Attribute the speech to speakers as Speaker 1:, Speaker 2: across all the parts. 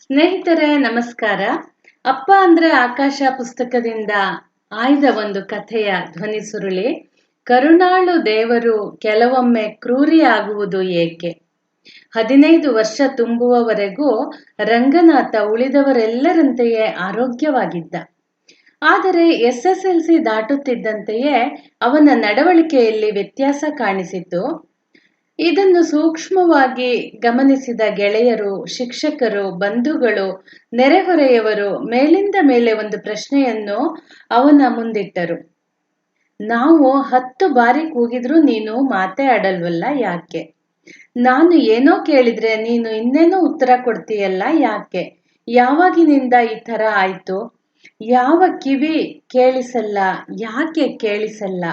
Speaker 1: ಸ್ನೇಹಿತರೆ ನಮಸ್ಕಾರ. ಅಪ್ಪ ಅಂದ್ರೆ ಆಕಾಶ ಪುಸ್ತಕದಿಂದ ಆಯ್ದ ಒಂದು ಕಥೆಯ ಧ್ವನಿ ಸುರುಳಿ. ಕರುಣಾಳು ದೇವರು ಕೆಲವೊಮ್ಮೆ ಕ್ರೂರಿಯಾಗುವುದು ಏಕೆ? 15 ವರ್ಷ ತುಂಬುವವರೆಗೂ ರಂಗನಾಥ ಉಳಿದವರೆಲ್ಲರಂತೆಯೇ ಆರೋಗ್ಯವಾಗಿದ್ದ. ಆದರೆ SSLC ದಾಟುತ್ತಿದ್ದಂತೆಯೇ ಅವನ ನಡವಳಿಕೆಯಲ್ಲಿ ವ್ಯತ್ಯಾಸ ಕಾಣಿಸಿತು. ಇದನ್ನು ಸೂಕ್ಷ್ಮವಾಗಿ ಗಮನಿಸಿದ ಗೆಳೆಯರು, ಶಿಕ್ಷಕರು, ಬಂಧುಗಳು, ನೆರೆಹೊರೆಯವರು ಮೇಲಿಂದ ಮೇಲೆ ಒಂದು ಪ್ರಶ್ನೆಯನ್ನು ಅವನ ಮುಂದಿಟ್ಟರು. ನಾವು 10 ಬಾರಿ ಕೂಗಿದ್ರೂ ನೀನು ಮಾತೇ ಆಡಲ್ವಲ್ಲ, ಯಾಕೆ? ನಾನು ಏನೋ ಕೇಳಿದ್ರೆ ನೀನು ಇನ್ನೇನೋ ಉತ್ತರ ಕೊಡ್ತೀಯಲ್ಲ, ಯಾಕೆ? ಯಾವಾಗಿನಿಂದ ಈ ಥರ ಆಯ್ತು? ಯಾವ ಕಿವಿ ಕೇಳಿಸಲ್ಲ, ಯಾಕೆ ಕೇಳಿಸಲ್ಲ?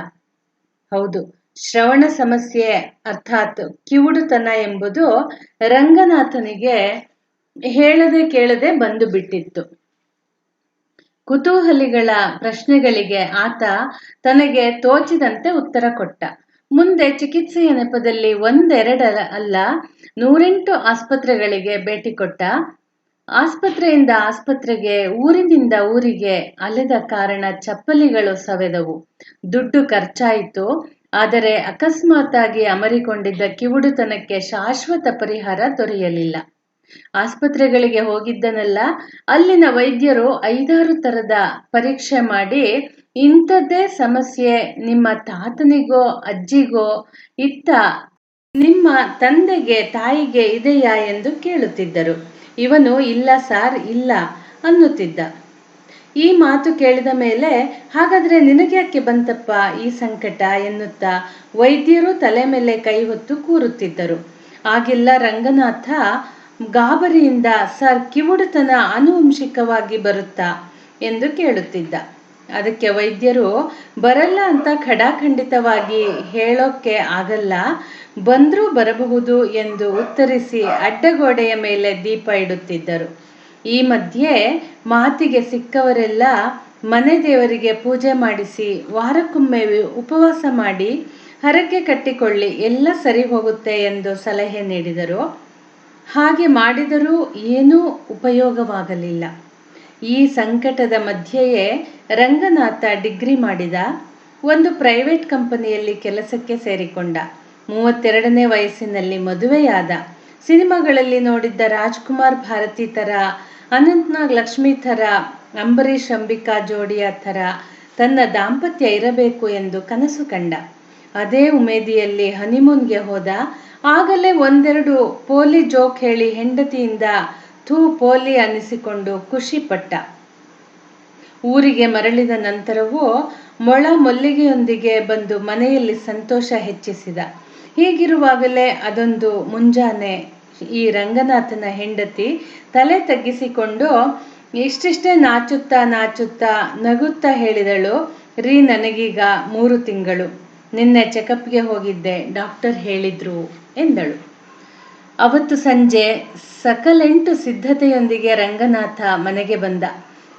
Speaker 1: ಹೌದು, ಶ್ರವಣ ಸಮಸ್ಯೆ ಅರ್ಥಾತ್ ಕಿವುಡುತನ ಎಂಬುದು ರಂಗನಾಥನಿಗೆ ಹೇಳದೆ ಕೇಳದೆ ಬಂದು ಬಿಟ್ಟಿತ್ತು. ಕುತೂಹಲಿಗಳ ಪ್ರಶ್ನೆಗಳಿಗೆ ಆತ ತನಗೆ ತೋಚಿದಂತೆ ಉತ್ತರ ಕೊಟ್ಟ. ಮುಂದೆ ಚಿಕಿತ್ಸೆಯ ನೆಪದಲ್ಲಿ 1-2 ಅಲ್ಲ 108 ಆಸ್ಪತ್ರೆಗಳಿಗೆ ಭೇಟಿ ಕೊಟ್ಟ. ಆಸ್ಪತ್ರೆಯಿಂದ ಆಸ್ಪತ್ರೆಗೆ, ಊರಿನಿಂದ ಊರಿಗೆ ಅಲೆದ ಕಾರಣ ಚಪ್ಪಲಿಗಳು ಸವೆದವು, ದುಡ್ಡು ಖರ್ಚಾಯಿತು. ಆದರೆ ಅಕಸ್ಮಾತ್ತಾಗಿ ಅಮರಿಕೊಂಡಿದ್ದ ಕಿವುಡುತನಕ್ಕೆ ಶಾಶ್ವತ ಪರಿಹಾರ ದೊರೆಯಲಿಲ್ಲ. ಆಸ್ಪತ್ರೆಗಳಿಗೆ ಹೋಗಿದ್ದನಲ್ಲ, ಅಲ್ಲಿನ ವೈದ್ಯರು 5-6 ಥರದ ಪರೀಕ್ಷೆ ಮಾಡಿ, ಇಂಥದ್ದೇ ಸಮಸ್ಯೆ ನಿಮ್ಮ ತಾತನಿಗೋ ಅಜ್ಜಿಗೋ ಇತ್ತ, ನಿಮ್ಮ ತಂದೆಗೆ ತಾಯಿಗೆ ಇದೆಯಾ ಎಂದು ಕೇಳುತ್ತಿದ್ದರು. ಇವನು ಇಲ್ಲ ಸಾರ್, ಇಲ್ಲ ಅನ್ನುತ್ತಿದ್ದ. ಈ ಮಾತು ಕೇಳಿದ ಮೇಲೆ ಹಾಗಾದ್ರೆ ನಿನಗ್ಯಾಕೆ ಬಂತಪ್ಪ ಈ ಸಂಕಟ ಎನ್ನುತ್ತಾ ವೈದ್ಯರು ತಲೆ ಮೇಲೆ ಕೈ ಹೊತ್ತು ಕೂರುತ್ತಿದ್ದರು. ಆಗೆಲ್ಲ ರಂಗನಾಥ ಗಾಬರಿಯಿಂದ ಸರ್, ಕಿವುಡುತನ ಆನುವಂಶಿಕವಾಗಿ ಬರುತ್ತಾ ಎಂದು ಕೇಳುತ್ತಿದ್ದ. ಅದಕ್ಕೆ ವೈದ್ಯರು ಬರಲ್ಲ ಅಂತ ಖಡಾಖಂಡಿತವಾಗಿ ಹೇಳೋಕ್ಕೆ ಆಗಲ್ಲ, ಬಂದ್ರೂ ಬರಬಹುದು ಎಂದು ಉತ್ತರಿಸಿ ಅಡ್ಡಗೋಡೆಯ ಮೇಲೆ ದೀಪ ಇಡುತ್ತಿದ್ದರು. ಈ ಮಧ್ಯೆ ಮಾತಿಗೆ ಸಿಕ್ಕವರೆಲ್ಲ ಮನೆ ದೇವರಿಗೆ ಪೂಜೆ ಮಾಡಿಸಿ, ವಾರಕ್ಕೊಮ್ಮೆ ಉಪವಾಸ ಮಾಡಿ, ಹರಕೆ ಕಟ್ಟಿಕೊಳ್ಳಿ, ಎಲ್ಲ ಸರಿ ಹೋಗುತ್ತೆ ಎಂದು ಸಲಹೆ ನೀಡಿದರು. ಹಾಗೆ ಮಾಡಿದರೂ ಏನೂ ಉಪಯೋಗವಾಗಲಿಲ್ಲ. ಈ ಸಂಕಟದ ಮಧ್ಯೆಯೇ ರಂಗನಾಥ ಡಿಗ್ರಿ ಮಾಡಿದ. ಒಂದು ಪ್ರೈವೇಟ್ ಕಂಪನಿಯಲ್ಲಿ ಕೆಲಸಕ್ಕೆ ಸೇರಿಕೊಂಡ. 32ನೇ ವಯಸ್ಸಿನಲ್ಲಿ ಮದುವೆಯಾದ. ಸಿನಿಮಾಗಳಲ್ಲಿ ನೋಡಿದ್ದ ರಾಜ್ಕುಮಾರ್ ಭಾರತಿ ಥರ, ಅನಂತ್ನಾಗ್ ಲಕ್ಷ್ಮಿ ಥರ, ಅಂಬರೀಷ್ ಅಂಬಿಕಾ ಜೋಡಿಯ ಥರ ತನ್ನ ದಾಂಪತ್ಯ ಇರಬೇಕು ಎಂದು ಕನಸು ಕಂಡ. ಅದೇ ಉಮೇದಿಯಲ್ಲಿ ಹನಿಮೂನ್ಗೆ ಹೋದ. ಆಗಲೇ 1-2 ಪೋಲಿ ಜೋಕ್ ಹೇಳಿ ಹೆಂಡತಿಯಿಂದ ಥೂ ಪೋಲಿ ಅನ್ನಿಸಿಕೊಂಡು ಖುಷಿಪಟ್ಟ. ಊರಿಗೆ ಮರಳಿದ ನಂತರವೂ ಮೊಳ ಮಲ್ಲಿಗೆಯೊಂದಿಗೆ ಬಂದು ಮನೆಯಲ್ಲಿ ಸಂತೋಷ ಹೆಚ್ಚಿಸಿದ. ಹೀಗಿರುವಾಗಲೇ ಅದೊಂದು ಮುಂಜಾನೆ ಈ ರಂಗನಾಥನ ಹೆಂಡತಿ ತಲೆ ತಗ್ಗಿಸಿಕೊಂಡು ಇಷ್ಟಿಷ್ಟೇ ನಾಚುತ್ತಾ ನಗುತ್ತಾ ಹೇಳಿದಳು, ರೀ, ನನಗೀಗ 3 ತಿಂಗಳು. ನಿನ್ನೆ ಚೆಕಪ್ಗೆ ಹೋಗಿದ್ದೆ, ಡಾಕ್ಟರ್ ಹೇಳಿದ್ರು ಎಂದಳು. ಅವತ್ತು ಸಂಜೆ ಸಕಲೆಂಟು ಸಿದ್ಧತೆಯೊಂದಿಗೆ ರಂಗನಾಥ ಮನೆಗೆ ಬಂದ.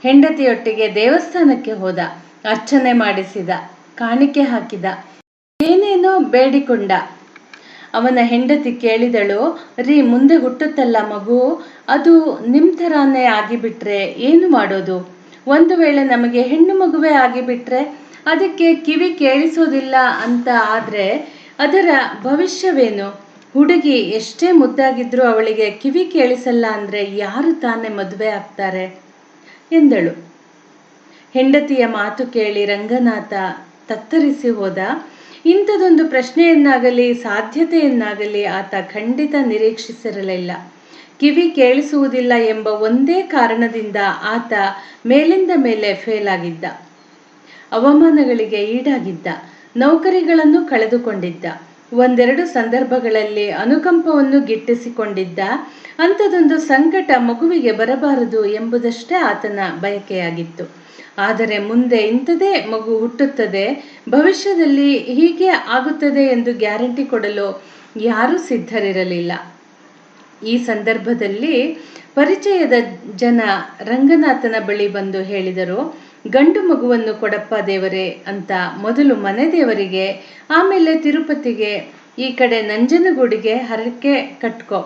Speaker 1: ಹೆಂಡತಿಯೊಟ್ಟಿಗೆ ದೇವಸ್ಥಾನಕ್ಕೆ ಹೋದ. ಅರ್ಚನೆ ಮಾಡಿಸಿದ, ಕಾಣಿಕೆ ಹಾಕಿದ, ಏನೇನೋ ಬೇಡಿಕೊಂಡ. ಅವನ ಹೆಂಡತಿ ಕೇಳಿದಳು, ರೀ, ಮುಂದೆ ಹುಟ್ಟುತ್ತಲ್ಲ ಮಗು, ಅದು ನಿಮ್ಮ ಥರಾನೇ ಆಗಿಬಿಟ್ರೆ ಏನು ಮಾಡೋದು? ಒಂದು ವೇಳೆ ನಮಗೆ ಹೆಣ್ಣು ಮಗುವೇ ಆಗಿಬಿಟ್ರೆ, ಅದಕ್ಕೆ ಕಿವಿ ಕೇಳಿಸೋದಿಲ್ಲ ಅಂತ ಆದರೆ ಅದರ ಭವಿಷ್ಯವೇನು? ಹುಡುಗಿ ಎಷ್ಟೇ ಮುದ್ದಾಗಿದ್ರೂ ಅವಳಿಗೆ ಕಿವಿ ಕೇಳಿಸಲ್ಲ ಅಂದರೆ ಯಾರು ತಾನೇ ಮದುವೆ ಆಗ್ತಾರೆ ಎಂದಳು. ಹೆಂಡತಿಯ ಮಾತು ಕೇಳಿ ರಂಗನಾಥ ತತ್ತರಿಸಿ ಹೋದ. ಇಂಥದೊಂದು ಪ್ರಶ್ನೆಯನ್ನಾಗಲಿ ಸಾಧ್ಯತೆಯನ್ನಾಗಲಿ ಆತ ಖಂಡಿತ ನಿರೀಕ್ಷಿಸಿರಲಿಲ್ಲ. ಕಿವಿ ಕೇಳಿಸುವುದಿಲ್ಲ ಎಂಬ ಒಂದೇ ಕಾರಣದಿಂದ ಆತ ಮೇಲಿಂದ ಮೇಲೆ ಫೇಲ್ ಆಗಿದ್ದ, ಅವಮಾನಗಳಿಗೆ ಈಡಾಗಿದ್ದ, ನೌಕರಿಗಳನ್ನು ಕಳೆದುಕೊಂಡಿದ್ದ, 1-2 ಸಂದರ್ಭಗಳಲ್ಲಿ ಅನುಕಂಪವನ್ನು ಗಿಟ್ಟಿಸಿಕೊಂಡಿದ್ದ. ಅಂಥದೊಂದು ಸಂಕಟ ಮಗುವಿಗೆ ಬರಬಾರದು ಎಂಬುದಷ್ಟೇ ಆತನ ಬಯಕೆಯಾಗಿತ್ತು. ಆದರೆ ಮುಂದೆ ಇಂಥದೇ ಮಗು ಹುಟ್ಟುತ್ತದೆ, ಭವಿಷ್ಯದಲ್ಲಿ ಹೀಗೆ ಆಗುತ್ತದೆ ಎಂದು ಗ್ಯಾರಂಟಿ ಕೊಡಲು ಯಾರೂ ಸಿದ್ಧರಿರಲಿಲ್ಲ. ಈ ಸಂದರ್ಭದಲ್ಲಿ ಪರಿಚಯದ ಜನ ರಂಗನಾಥನ ಬಳಿ ಬಂದು ಹೇಳಿದರು, ಗಂಡು ಮಗುವನ್ನು ಕೊಡಪ್ಪ ದೇವರೇ ಅಂತ ಮೊದಲು ಮನೆ ದೇವರಿಗೆ, ಆಮೇಲೆ ತಿರುಪತಿಗೆ, ಈ ಕಡೆ ನಂಜನಗೂಡಿಗೆ ಹರಕೆ ಕಟ್ಕೋ.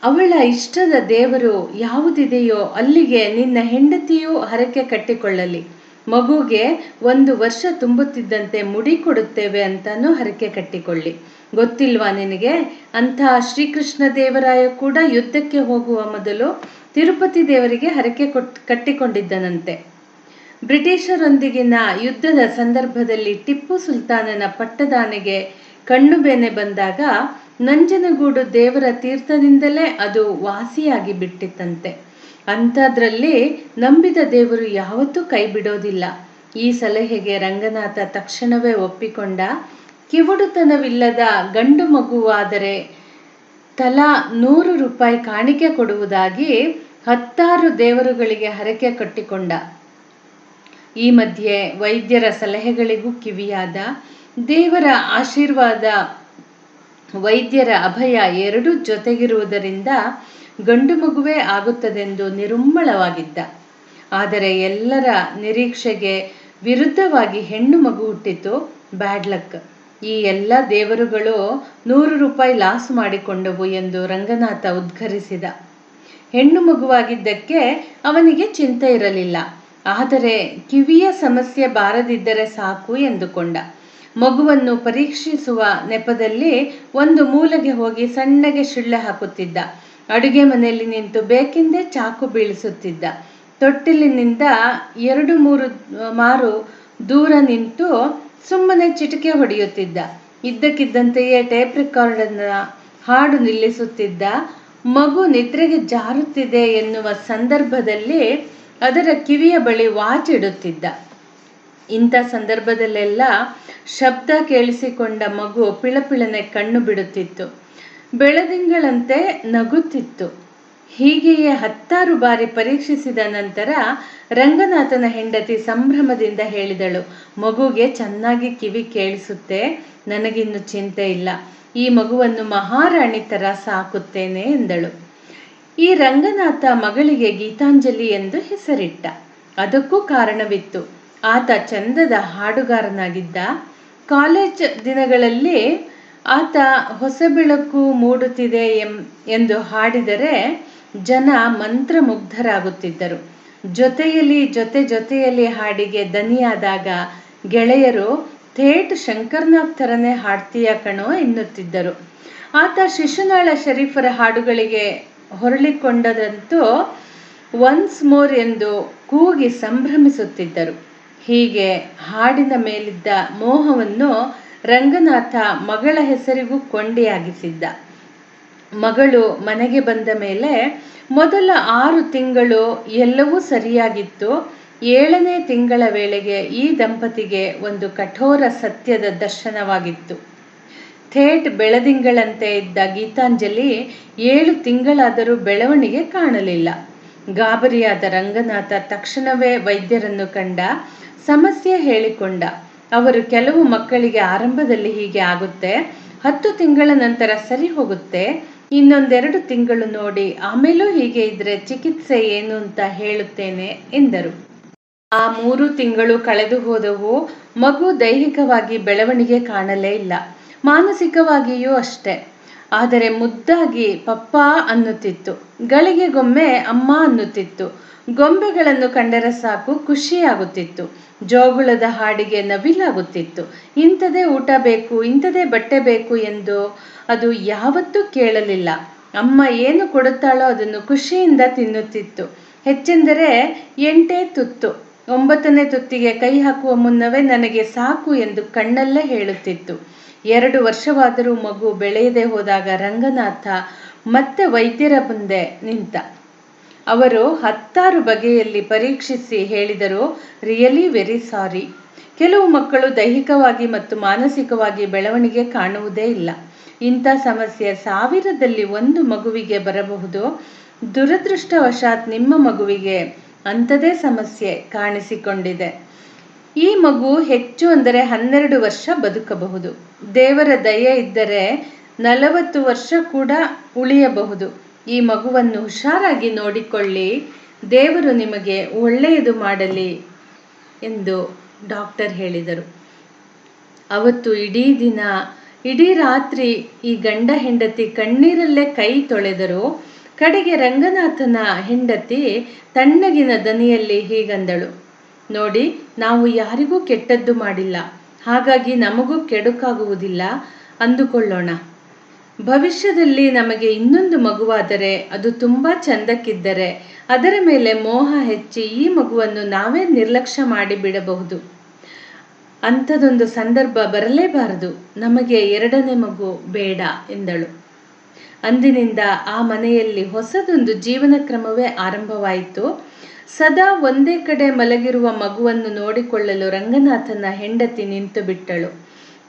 Speaker 1: ಅವಳ ಇಷ್ಟದ ದೇವರು ಯಾವುದಿದೆಯೋ ಅಲ್ಲಿಗೆ ನಿನ್ನ ಹೆಂಡತಿಯೂ ಹರಕೆ ಕಟ್ಟಿಕೊಳ್ಳಲಿ. ಮಗುಗೆ 1 ವರ್ಷ ತುಂಬುತ್ತಿದ್ದಂತೆ ಮುಡಿ ಕೊಡುತ್ತೇವೆ ಅಂತಾನೂ ಹರಕೆ ಕಟ್ಟಿಕೊಳ್ಳಿ. ಗೊತ್ತಿಲ್ವಾ ನಿನಗೆ? ಅಂತಹ ಶ್ರೀಕೃಷ್ಣ ದೇವರಾಯ ಕೂಡ ಯುದ್ಧಕ್ಕೆ ಹೋಗುವ ಮೊದಲು ತಿರುಪತಿ ದೇವರಿಗೆ ಹರಕೆ ಕಟ್ಟಿಕೊಂಡಿದ್ದನಂತೆ. ಬ್ರಿಟಿಷರೊಂದಿಗಿನ ಯುದ್ಧದ ಸಂದರ್ಭದಲ್ಲಿ ಟಿಪ್ಪು ಸುಲ್ತಾನನ ಪಟ್ಟದಾನೆಗೆ ಕಣ್ಣು ಬೇನೆ ಬಂದಾಗ ನಂಜನಗೂಡು ದೇವರ ತೀರ್ಥದಿಂದಲೇ ಅದು ವಾಸಿಯಾಗಿ ಬಿಟ್ಟಿತ್ತಂತೆ. ಅಂಥದ್ರಲ್ಲಿ ನಂಬಿದ ದೇವರು ಯಾವತ್ತೂ ಕೈ ಬಿಡೋದಿಲ್ಲ. ಈ ಸಲಹೆಗೆ ರಂಗನಾಥ ತಕ್ಷಣವೇ ಒಪ್ಪಿಕೊಂಡ. ಕಿವುಡುತನವಿಲ್ಲದ ಗಂಡು ಮಗುವಾದರೆ ತಲಾ 100 ರೂಪಾಯಿ ಕಾಣಿಕೆ ಕೊಡುವುದಾಗಿ 10 ದೇವರುಗಳಿಗೆ ಹರಕೆ ಕಟ್ಟಿಕೊಂಡ. ಈ ಮಧ್ಯೆ ವೈದ್ಯರ ಸಲಹೆಗಳಿಗೂ ಕಿವಿಯಾದ. ದೇವರ ಆಶೀರ್ವಾದ, ವೈದ್ಯರ ಅಭಯ ಎರಡೂ ಜೊತೆಗಿರುವುದರಿಂದ ಗಂಡು ಮಗುವೇ ಆಗುತ್ತದೆಂದು ನಿರುಮ್ಮಳವಾಗಿದ್ದ. ಆದರೆ ಎಲ್ಲರ ನಿರೀಕ್ಷೆಗೆ ವಿರುದ್ಧವಾಗಿ ಹೆಣ್ಣು ಮಗು ಹುಟ್ಟಿತು. Bad luck. ಈ ಎಲ್ಲ ದೇವರುಗಳು 100 ರೂಪಾಯಿ ಲಾಸ್ ಮಾಡಿಕೊಂಡವು ಎಂದು ರಂಗನಾಥ ಉದ್ಘರಿಸಿದ. ಹೆಣ್ಣು ಮಗುವಾಗಿದ್ದಕ್ಕೆ ಅವನಿಗೆ ಚಿಂತೆ ಇರಲಿಲ್ಲ. ಆದರೆ ಕಿವಿಯ ಸಮಸ್ಯೆ ಬಾರದಿದ್ದರೆ ಸಾಕು ಎಂದುಕೊಂಡ. ಮಗುವನ್ನು ಪರೀಕ್ಷಿಸುವ ನೆಪದಲ್ಲಿ ಒಂದು ಮೂಲೆಗೆ ಹೋಗಿ ಸಣ್ಣಗೆ ಶಿಳ್ಳೆ ಹಾಕುತ್ತಿದ್ದ. ಅಡುಗೆ ಮನೆಯಲ್ಲಿ ನಿಂತು ಬೇಕೆಂದೇ ಚಾಕು ಬೀಳಿಸುತ್ತಿದ್ದ. ತೊಟ್ಟಿಲಿನಿಂದ 2-3 ಮಾರು ದೂರ ನಿಂತು ಸುಮ್ಮನೆ ಚಿಟಿಕೆ ಹೊಡೆಯುತ್ತಿದ್ದ. ಇದ್ದಕ್ಕಿದ್ದಂತೆಯೇ ಟೇಪ್ ರೆಕಾರ್ಡನ್ನ ಹಾಡು ನಿಲ್ಲಿಸುತ್ತಿದ್ದ. ಮಗು ನಿದ್ರೆಗೆ ಜಾರುತ್ತಿದೆ ಎನ್ನುವ ಸಂದರ್ಭದಲ್ಲಿ ಅದರ ಕಿವಿಯ ಬಳಿ ವಾಚ್ ಇಡುತ್ತಿದ್ದ. ಇಂಥ ಸಂದರ್ಭದಲ್ಲೆಲ್ಲ ಶಬ್ದ ಕೇಳಿಸಿಕೊಂಡ ಮಗು ಪಿಳಪಿಳನೆ ಕಣ್ಣು ಬಿಡುತ್ತಿತ್ತು. ಬೆಳದಿಂಗಳಂತೆ ನಗುತ್ತಿತ್ತು. ಹೀಗೆಯೇ 10 ಬಾರಿ ಪರೀಕ್ಷಿಸಿದ ನಂತರ ರಂಗನಾಥನ ಹೆಂಡತಿ ಸಂಭ್ರಮದಿಂದ ಹೇಳಿದಳು, ಮಗುಗೆ ಚೆನ್ನಾಗಿ ಕಿವಿ ಕೇಳಿಸುತ್ತೆ, ನನಗಿನ್ನು ಚಿಂತೆ ಇಲ್ಲ. ಈ ಮಗುವನ್ನು ಮಹಾರಾಣಿ ತರ ಸಾಕುತ್ತೇನೆ ಎಂದಳು. ಈ ರಂಗನಾಥ ಮಗಳಿಗೆ ಗೀತಾಂಜಲಿ ಎಂದು ಹೆಸರಿಟ್ಟ. ಅದಕ್ಕೂ ಕಾರಣವಿತ್ತು. ಆತ ಚಂದದ ಹಾಡುಗಾರನಾಗಿದ್ದ. ಕಾಲೇಜ್ ದಿನಗಳಲ್ಲಿ ಆತ ಹೊಸ ಬೆಳಕು ಮೂಡುತ್ತಿದೆ ಎಂದು ಹಾಡಿದರೆ ಜನ ಮಂತ್ರಮುಗ್ಧರಾಗುತ್ತಿದ್ದರು. ಜೊತೆಯಲ್ಲಿ ಹಾಡಿಗೆ ದನಿಯಾದಾಗ ಗೆಳೆಯರು ಥೇಟ್ ಶಂಕರ್ನಾಥ್ ಥರನೇ ಹಾಡ್ತೀಯ ಕಣೋ ಎನ್ನುತ್ತಿದ್ದರು. ಆತ ಶಿಶುನಾಳ ಶರೀಫರ ಹಾಡುಗಳಿಗೆ ಹೊರಳಿಕೊಂಡದಂತೂ ಒನ್ಸ್ ಮೋರ್ ಎಂದು ಕೂಗಿ ಸಂಭ್ರಮಿಸುತ್ತಿದ್ದರು. ಹೀಗೆ ಹಾಡಿನ ಮೇಲಿದ್ದ ಮೋಹವನ್ನು ರಂಗನಾಥ ಮಗಳ ಹೆಸರಿಗೂ ಕೊಂಡಿಯಾಗಿಸಿದ್ದ. ಮಗಳು ಮನೆಗೆ ಬಂದ ಮೇಲೆ ಮೊದಲ 6 ತಿಂಗಳು ಎಲ್ಲವೂ ಸರಿಯಾಗಿತ್ತು. 7ನೇ ತಿಂಗಳ ವೇಳೆಗೆ ಈ ದಂಪತಿಗೆ ಒಂದು ಕಠೋರ ಸತ್ಯದ ದರ್ಶನವಾಗಿತ್ತು. ಥೇಟ್ ಬೆಳದಿಂಗಳಂತೆ ಇದ್ದ ಗೀತಾಂಜಲಿ 7 ತಿಂಗಳಾದರೂ ಬೆಳವಣಿಗೆ ಕಾಣಲಿಲ್ಲ. ಗಾಬರಿಯಾದ ರಂಗನಾಥ ತಕ್ಷಣವೇ ವೈದ್ಯರನ್ನು ಕಂಡ. ಸಮಸ್ಯೆ ಹೇಳಿಕೊಂಡ. ಅವರು ಕೆಲವು ಮಕ್ಕಳಿಗೆ ಆರಂಭದಲ್ಲಿ ಹೀಗೆ ಆಗುತ್ತೆ, 10 ತಿಂಗಳ ನಂತರ ಸರಿ ಹೋಗುತ್ತೆ, ಇನ್ನೊಂದೆರಡು ತಿಂಗಳು ನೋಡಿ, ಆಮೇಲೂ ಹೀಗೆ ಇದ್ರೆ ಚಿಕಿತ್ಸೆ ಏನು ಅಂತ ಹೇಳುತ್ತೇನೆ ಎಂದರು. ಆ 3 ತಿಂಗಳು ಕಳೆದು ಹೋದವು. ಮಗು ದೈಹಿಕವಾಗಿ ಬೆಳವಣಿಗೆ ಕಾಣಲೇ ಇಲ್ಲ. ಮಾನಸಿಕವಾಗಿಯೂ ಅಷ್ಟೇ. ಆದರೆ ಮುದ್ದಾಗಿ ಪಪ್ಪ ಅನ್ನುತ್ತಿತ್ತು. ಗಳಿಗೆಗೊಮ್ಮೆ ಅಮ್ಮ ಅನ್ನುತ್ತಿತ್ತು. ಗೊಂಬೆಗಳನ್ನು ಕಂಡರೆ ಸಾಕು ಖುಷಿಯಾಗುತ್ತಿತ್ತು. ಜೋಗುಳದ ಹಾಡಿಗೆ ನವಿಲಾಗುತ್ತಿತ್ತು. ಇಂಥದೇ ಊಟ ಬೇಕು, ಇಂಥದೇ ಬಟ್ಟೆ ಬೇಕು ಎಂದು ಅದು ಯಾವತ್ತೂ ಕೇಳಲಿಲ್ಲ. ಅಮ್ಮ ಏನು ಕೊಡುತ್ತಾಳೋ ಅದನ್ನು ಖುಷಿಯಿಂದ ತಿನ್ನುತ್ತಿತ್ತು. ಹೆಚ್ಚೆಂದರೆ 8 ತುತ್ತು. 9ನೇ ತುತ್ತಿಗೆ ಕೈ ಹಾಕುವ ಮುನ್ನವೇ ನನಗೆ ಸಾಕು ಎಂದು ಕಣ್ಣಲ್ಲೇ ಹೇಳುತ್ತಿತ್ತು. 2 ವರ್ಷವಾದರೂ ಮಗು ಬೆಳೆಯದೆ ಹೋದಾಗ ರಂಗನಾಥ ಮತ್ತೆ ವೈದ್ಯರ ಮುಂದೆ ನಿಂತ. ಅವರು 10 ಬಗೆಯಲ್ಲಿ ಪರೀಕ್ಷಿಸಿ ಹೇಳಿದರು, ರಿಯಲಿ ವೆರಿ ಸಾರಿ. ಕೆಲವು ಮಕ್ಕಳು ದೈಹಿಕವಾಗಿ ಮತ್ತು ಮಾನಸಿಕವಾಗಿ ಬೆಳವಣಿಗೆ ಕಾಣುವುದೇ ಇಲ್ಲ. ಇಂಥ ಸಮಸ್ಯೆ 1000ದಲ್ಲಿ 1 ಮಗುವಿಗೆ ಬರಬಹುದು. ದುರದೃಷ್ಟವಶಾತ್ ನಿಮ್ಮ ಮಗುವಿಗೆ ಅಂಥದೇ ಸಮಸ್ಯೆ ಕಾಣಿಸಿಕೊಂಡಿದೆ. ಈ ಮಗು ಹೆಚ್ಚು ಅಂದರೆ 12 ವರ್ಷ ಬದುಕಬಹುದು. ದೇವರ ದಯೆ ಇದ್ದರೆ 40 ವರ್ಷ ಕೂಡ ಉಳಿಯಬಹುದು. ಈ ಮಗುವನ್ನು ಹುಷಾರಾಗಿ ನೋಡಿಕೊಳ್ಳಿ, ದೇವರು ನಿಮಗೆ ಒಳ್ಳೆಯದು ಮಾಡಲಿ ಎಂದು ಡಾಕ್ಟರ್ ಹೇಳಿದರು. ಅವತ್ತು ಇಡೀ ದಿನ ಇಡೀ ರಾತ್ರಿ ಈ ಗಂಡ ಹೆಂಡತಿ ಕಣ್ಣೀರಲ್ಲೇ ಕೈ ತೊಳೆದರು. ಕಡೆಗೆ ರಂಗನಾಥನ ಹೆಂಡತಿ ತಣ್ಣಗಿನ ದನಿಯಲ್ಲಿ ಹೀಗಂದಳು, ನೋಡಿ, ನಾವು ಯಾರಿಗೂ ಕೆಟ್ಟದ್ದು ಮಾಡಿಲ್ಲ, ಹಾಗಾಗಿ ನಮಗೂ ಕೆಡುಕಾಗುವುದಿಲ್ಲ ಅಂದುಕೊಳ್ಳೋಣ. ಭವಿಷ್ಯದಲ್ಲಿ ನಮಗೆ ಇನ್ನೊಂದು ಮಗುವಾದರೆ, ಅದು ತುಂಬಾ ಚಂದಕ್ಕಿದ್ದರೆ ಅದರ ಮೇಲೆ ಮೋಹ ಹೆಚ್ಚಿ ಈ ಮಗುವನ್ನು ನಾವೇ ನಿರ್ಲಕ್ಷ್ಯ ಮಾಡಿ ಬಿಡಬಹುದು. ಅಂಥದೊಂದು ಸಂದರ್ಭ ಬರಲೇಬಾರದು. ನಮಗೆ ಎರಡನೇ ಮಗು ಬೇಡ ಎಂದಳು. ಅಂದಿನಿಂದ ಆ ಮನೆಯಲ್ಲಿ ಹೊಸದೊಂದು ಜೀವನ ಕ್ರಮವೇ ಆರಂಭವಾಯಿತು. ಸದಾ ಒಂದೇ ಕಡೆ ಮಲಗಿರುವ ಮಗುವನ್ನು ನೋಡಿಕೊಳ್ಳಲು ರಂಗನಾಥನ ಹೆಂಡತಿ ನಿಂತು ಬಿಟ್ಟಳು.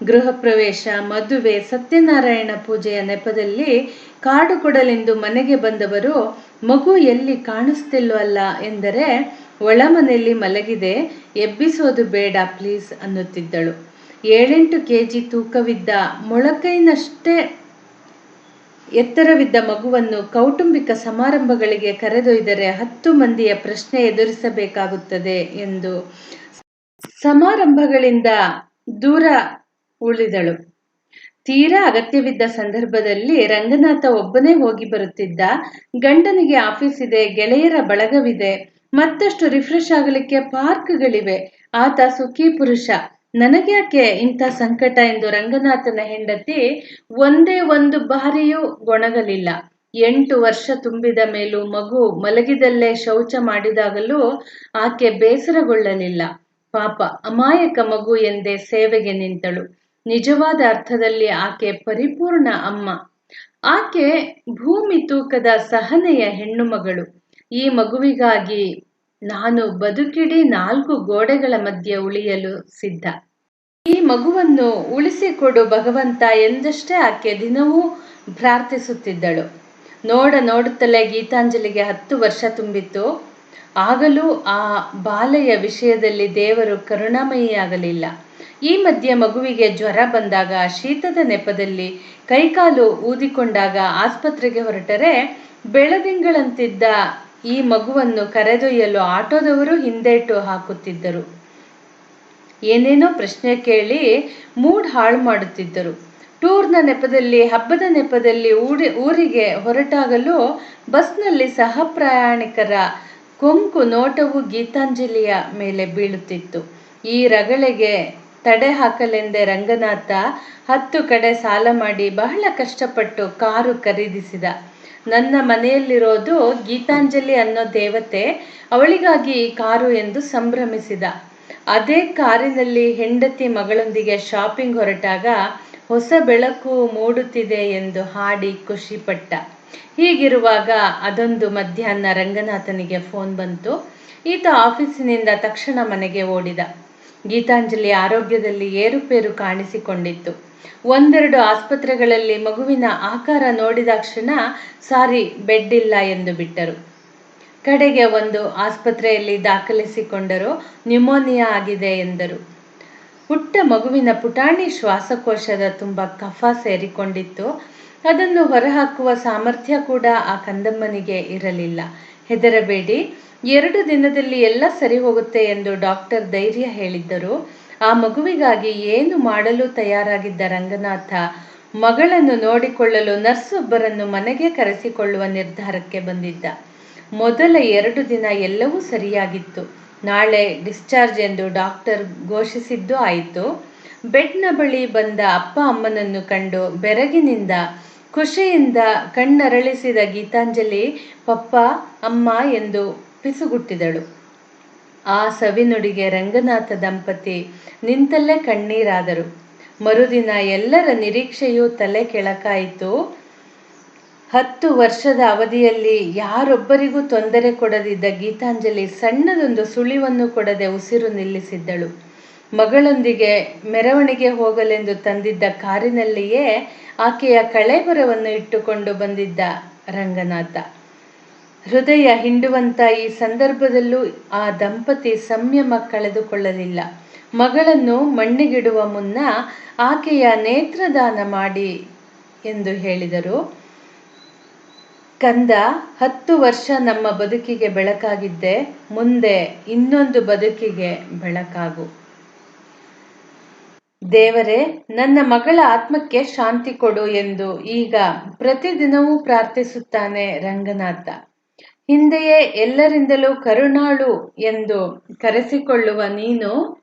Speaker 1: ಗೃಹ ಪ್ರವೇಶ, ಮದುವೆ, ಸತ್ಯನಾರಾಯಣ ಪೂಜೆಯ ನೆಪದಲ್ಲಿ ಕಾಡು ಕೊಡಲೆಂದು ಮನೆಗೆ ಬಂದವರು ಮಗು ಎಲ್ಲಿ ಕಾಣಿಸ್ತಿಲ್ವಲ್ಲ ಎಂದರೆ, ಒಳಮನೆಯಲ್ಲಿ ಮಲಗಿದೆ, ಎಬ್ಬಿಸೋದು ಬೇಡ ಪ್ಲೀಸ್ ಅನ್ನುತ್ತಿದ್ದಳು. 7-8 kg ತೂಕವಿದ್ದ, ಮೊಳಕೈನಷ್ಟೇ ಎತ್ತರವಿದ್ದ ಮಗುವನ್ನು ಕೌಟುಂಬಿಕ ಸಮಾರಂಭಗಳಿಗೆ ಕರೆದೊಯ್ದರೆ 10 ಮಂದಿಯ ಪ್ರಶ್ನೆ ಎದುರಿಸಬೇಕಾಗುತ್ತದೆ ಎಂದು ಸಮಾರಂಭಗಳಿಂದ ದೂರ ಉಳಿದಳು. ತೀರಾ ಅಗತ್ಯವಿದ್ದ ಸಂದರ್ಭದಲ್ಲಿ ರಂಗನಾಥ ಒಬ್ಬನೇ ಹೋಗಿ ಬರುತ್ತಿದ್ದ. ಗಂಡನಿಗೆ ಆಫೀಸ್ ಇದೆ, ಗೆಳೆಯರ ಬಳಗವಿದೆ, ಮತ್ತಷ್ಟು ರಿಫ್ರೆಶ್ ಆಗಲಿಕ್ಕೆ ಪಾರ್ಕ್ಗಳಿವೆ. ಆತ ಸುಖಿ ಪುರುಷ, ನನಗ್ಯಾಕೆ ಇಂಥ ಸಂಕಟ ಎಂದು ರಂಗನಾಥನ ಹೆಂಡತಿ ಒಂದೇ ಒಂದು ಬಾರಿಯೂ ಗೊಣಗಲಿಲ್ಲ. 8 ವರ್ಷ ತುಂಬಿದ ಮೇಲೂ ಮಗು ಮಲಗಿದಲ್ಲೇ ಶೌಚ ಮಾಡಿದಾಗಲೂ ಆಕೆ ಬೇಸರಗೊಳ್ಳಲಿಲ್ಲ. ಪಾಪ, ಅಮಾಯಕ ಮಗು ಎಂದೇ ಸೇವೆಗೆ ನಿಂತಳು. ನಿಜವಾದ ಅರ್ಥದಲ್ಲಿ ಆಕೆ ಪರಿಪೂರ್ಣ ಅಮ್ಮ. ಆಕೆ ಭೂಮಿ ತೂಕದ ಸಹನೆಯ ಹೆಣ್ಣು ಮಗಳು. ಈ ಮಗುವಿಗಾಗಿ ನಾನು ಬದುಕಿಡೀ 4 ಗೋಡೆಗಳ ಮಧ್ಯೆ ಉಳಿಯಲು ಸಿದ್ಧ. ಈ ಮಗುವನ್ನು ಉಳಿಸಿಕೊಡು ಭಗವಂತ ಎಂದಷ್ಟೇ ಆಕೆ ದಿನವೂ ಪ್ರಾರ್ಥಿಸುತ್ತಿದ್ದಳು. ನೋಡುತ್ತಲೇ ಗೀತಾಂಜಲಿಗೆ 10 ವರ್ಷ ತುಂಬಿತ್ತು. ಆಗಲೂ ಆ ಬಾಲೆಯ ವಿಷಯದಲ್ಲಿ ದೇವರು ಕರುಣಾಮಯಿಯಾಗಲಿಲ್ಲ. ಈ ಮಧ್ಯೆ ಮಗುವಿಗೆ ಜ್ವರ ಬಂದಾಗ, ಶೀತದ ನೆಪದಲ್ಲಿ ಕೈಕಾಲು ಊದಿಕೊಂಡಾಗ ಆಸ್ಪತ್ರೆಗೆ ಹೊರಟರೆ, ಬೆಳದಿಂಗಳಂತಿದ್ದ ಈ ಮಗುವನ್ನು ಕರೆದೊಯ್ಯಲು ಆಟೋದವರು ಹಿಂದೇಟು ಹಾಕುತ್ತಿದ್ದರು. ಏನೇನೋ ಪ್ರಶ್ನೆ ಕೇಳಿ ಮೂಡ್ ಹಾಳು ಮಾಡುತ್ತಿದ್ದರು. ಟೂರ್ನ ನೆಪದಲ್ಲಿ, ಹಬ್ಬದ ನೆಪದಲ್ಲಿ ಊರಿಗೆ ಹೊರಟಾಗಲೂ ಬಸ್ನಲ್ಲಿ ಸಹ ಪ್ರಯಾಣಿಕರ ಕೊಂಕು ನೋಟವು ಗೀತಾಂಜಲಿಯ ಮೇಲೆ ಬೀಳುತ್ತಿತ್ತು. ಈ ರಗಳೆಗೆ ತಡೆ ಹಾಕಲೆಂದೇ ರಂಗನಾಥ 10 ಕಡೆ ಸಾಲ ಮಾಡಿ ಬಹಳ ಕಷ್ಟಪಟ್ಟು ಕಾರು ಖರೀದಿಸಿದ. ನನ್ನ ಮನೆಯಲ್ಲಿರೋದು ಗೀತಾಂಜಲಿ ಅನ್ನೋ ದೇವತೆ, ಅವಳಿಗಾಗಿ ಈ ಕಾರು ಎಂದು ಸಂಭ್ರಮಿಸಿದ. ಅದೇ ಕಾರಿನಲ್ಲಿ ಹೆಂಡತಿ ಮಗಳೊಂದಿಗೆ ಶಾಪಿಂಗ್ ಹೊರಟಾಗ ಹೊಸ ಬೆಳಕು ಮೂಡುತ್ತಿದೆ ಎಂದು ಹಾಡಿ ಖುಷಿಪಟ್ಟ. ಹೀಗಿರುವಾಗ ಅದೊಂದು ಮಧ್ಯಾಹ್ನ ರಂಗನಾಥನಿಗೆ ಫೋನ್ ಬಂತು. ಈತ ಆಫೀಸಿನಿಂದ ತಕ್ಷಣ ಮನೆಗೆ ಓಡಿದ. ಗೀತಾಂಜಲಿ ಆರೋಗ್ಯದಲ್ಲಿ ಏರುಪೇರು ಕಾಣಿಸಿಕೊಂಡಿತ್ತು. 1-2 ಆಸ್ಪತ್ರೆಗಳಲ್ಲಿ ಮಗುವಿನ ಆಕಾರ ನೋಡಿದಾಕ್ಷಣ ಸಾರಿ, ಬೆಡ್ ಇಲ್ಲ ಎಂದು ಬಿಟ್ಟರು. ಕಡೆಗೆ ಒಂದು ಆಸ್ಪತ್ರೆಯಲ್ಲಿ ದಾಖಲಿಸಿಕೊಂಡರು. ನ್ಯೂಮೋನಿಯಾ ಆಗಿದೆ ಎಂದರು. ಪುಟ್ಟ ಮಗುವಿನ ಪುಟಾಣಿ ಶ್ವಾಸಕೋಶದ ತುಂಬ ಕಫ ಸೇರಿಕೊಂಡಿತ್ತು. ಅದನ್ನು ಹೊರಹಾಕುವ ಸಾಮರ್ಥ್ಯ ಕೂಡ ಆ ಕಂದಮ್ಮನಿಗೆ ಇರಲಿಲ್ಲ. ಹೆದರಬೇಡಿ, 2 ದಿನದಲ್ಲಿ ಎಲ್ಲ ಸರಿ ಹೋಗುತ್ತೆ ಎಂದು ಡಾಕ್ಟರ್ ಧೈರ್ಯ ಹೇಳಿದ್ದರು. ಆ ಮಗುವಿಗಾಗಿ ಏನು ಮಾಡಲು ತಯಾರಾಗಿದ್ದ ರಂಗನಾಥ ಮಗಳನ್ನು ನೋಡಿಕೊಳ್ಳಲು ನರ್ಸೊಬ್ಬರನ್ನು ಮನೆಗೆ ಕರೆಸಿಕೊಳ್ಳುವ ನಿರ್ಧಾರಕ್ಕೆ ಬಂದಿದ್ದ. ಮೊದಲ 2 ದಿನ ಎಲ್ಲವೂ ಸರಿಯಾಗಿತ್ತು. ನಾಳೆ ಡಿಸ್ಚಾರ್ಜ್ ಎಂದು ಡಾಕ್ಟರ್ ಘೋಷಿಸಿದ್ದು ಆಯಿತು. ಬೆಡ್ನ ಬಳಿ ಬಂದ ಅಪ್ಪ ಅಮ್ಮನನ್ನು ಕಂಡು ಬೆರಗಿನಿಂದ ಖುಷಿಯಿಂದ ಕಣ್ಣರಳಿಸಿದ ಗೀತಾಂಜಲಿ ಪಪ್ಪ ಅಮ್ಮ ಎಂದು ಪಿಸುಗುಟ್ಟಿದಳು. ಆ ಸವಿನುಡಿಗೆ ರಂಗನಾಥ ದಂಪತಿ ನಿಂತಲ್ಲೇ ಕಣ್ಣೀರಾದರು. ಮರುದಿನ ಎಲ್ಲರ ನಿರೀಕ್ಷೆಯೂ ತಲೆ ಕೆಳಕಾಯಿತು. 10 ವರ್ಷದ ಅವಧಿಯಲ್ಲಿ ಯಾರೊಬ್ಬರಿಗೂ ತೊಂದರೆ ಕೊಡದಿದ್ದ ಗೀತಾಂಜಲಿ ಸಣ್ಣದೊಂದು ಸುಳಿವನ್ನು ಕೊಡದೆ ಉಸಿರು ನಿಲ್ಲಿಸಿದ್ದಳು. ಮಗಳೊಂದಿಗೆ ಮೆರವಣಿಗೆ ಹೋಗಲೆಂದು ತಂದಿದ್ದ ಕಾರಿನಲ್ಲಿಯೇ ಆಕೆಯ ಕಳೇಬರವನ್ನು ಇಟ್ಟುಕೊಂಡು ಬಂದಿದ್ದ ರಂಗನಾಥ. ಹೃದಯ ಹಿಂಡುವಂಥ ಈ ಸಂದರ್ಭದಲ್ಲೂ ಆ ದಂಪತಿ ಸಂಯಮ ಕಳೆದುಕೊಳ್ಳಲಿಲ್ಲ. ಮಗಳನ್ನು ಮಣ್ಣಿಗಿಡುವ ಮುನ್ನ ಆಕೆಯ ನೇತ್ರದಾನ ಮಾಡಿ ಎಂದು ಹೇಳಿದರು. ಕಂದ, 10 ವರ್ಷ ನಮ್ಮ ಬದುಕಿಗೆ ಬೆಳಕಾಗಿದ್ದೆ, ಮುಂದೆ ಇನ್ನೊಂದು ಬದುಕಿಗೆ ಬೆಳಕಾಗು. ದೇವರೇ, ನನ್ನ ಮಗಳ ಆತ್ಮಕ್ಕೆ ಶಾಂತಿ ಕೊಡು ಎಂದು ಈಗ ಪ್ರತಿದಿನವೂ ಪ್ರಾರ್ಥಿಸುತ್ತಾನೆ ರಂಗನಾಥ. ಹಿಂದೆಯೇ ಎಲ್ಲರಿಂದಲೂ ಕರುಣಾಳು ಎಂದು ಕರೆಸಿಕೊಳ್ಳುವ ನೀನು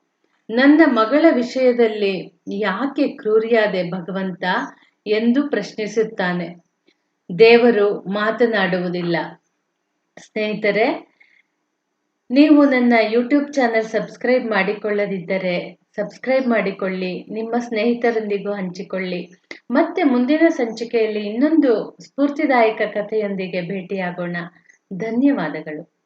Speaker 1: ನನ್ನ ಮಗಳ ವಿಷಯದಲ್ಲಿ ಯಾಕೆ ಕ್ರೂರಿಯಾದೆ ಭಗವಂತ ಎಂದು ಪ್ರಶ್ನಿಸುತ್ತಾನೆ. ದೇವರು ಮಾತನಾಡುವುದಿಲ್ಲ. ಸ್ನೇಹಿತರೆ, ನೀವು ನನ್ನ ಯೂಟ್ಯೂಬ್ ಚಾನಲ್ ಸಬ್ಸ್ಕ್ರೈಬ್ ಮಾಡಿಕೊಳ್ಳದಿದ್ದರೆ ಸಬ್ಸ್ಕ್ರೈಬ್ ಮಾಡಿಕೊಳ್ಳಿ, ನಿಮ್ಮ ಸ್ನೇಹಿತರೊಂದಿಗೂ ಹಂಚಿಕೊಳ್ಳಿ. ಮತ್ತೆ ಮುಂದಿನ ಸಂಚಿಕೆಯಲ್ಲಿ ಇನ್ನೊಂದು ಸ್ಫೂರ್ತಿದಾಯಕ ಕಥೆಯೊಂದಿಗೆ ಭೇಟಿಯಾಗೋಣ. ಧನ್ಯವಾದಗಳು.